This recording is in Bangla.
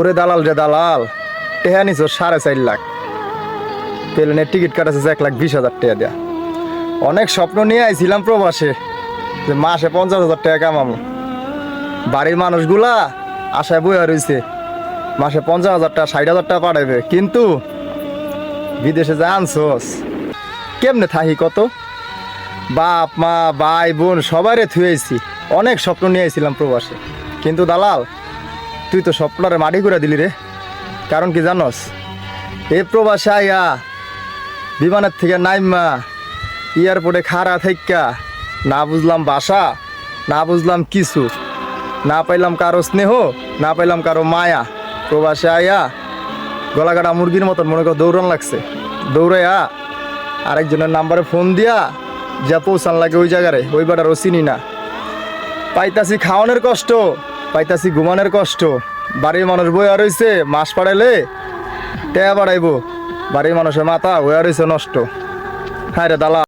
ওরে দালাল রে দালাল, টেহা নিছ 4.5 লাখ, প্লেনের টিকিট কাটাছে 1,20,000 টাকা দেয়া। অনেক স্বপ্ন নিয়ে আইছিলাম প্রবাসে যে মাসে 50,000 টাকা কামাবো। বাড়ির মানুষগুলা আশায় বইয়া রয়েছে মাসে 50,000 টাকা 60,000 টাকা পাঠাইবে, কিন্তু বিদেশে যা আনছোস কেমনে থাকি কত, বাপ মা ভাই বোন সবাইরে থুয়েছি। অনেক স্বপ্ন নিয়ে আইছিলাম প্রবাসে, কিন্তু দালাল তুই তো স্বপ্নরে মাটি করে দিলি রে। কারণ কি জানোস, এ প্রবাসে আইয়া বিমানের থেকে নাইমা এয়ারপোর্টে খাড়া থাইকা না বুঝলাম ভাষা, না বুঝলাম কিছু, না পাইলাম কারো স্নেহ, না পাইলাম কারো মায়া। প্রবাসে আইয়া গলা কাটা মুরগির মতন মনে কর দৌড়ান লাগছে। দৌড়াইয়া আরেকজনের নাম্বারে ফোন দিয়া যা পৌঁছান লাগে ওই জায়গায়, ওই বাটারও চিনি না। পাইতাছি খাওয়ানোর কষ্ট, পাইতাছি ঘুমানোর কষ্ট। বাড়ির মানুষ বইয়া রয়েছে, মাস পাড়াইলে টেয়া বাড়াইবো, বাড়ির মানুষের মাথা হইয়া রয়েছে নষ্ট। হ্যাঁ রে দালাল।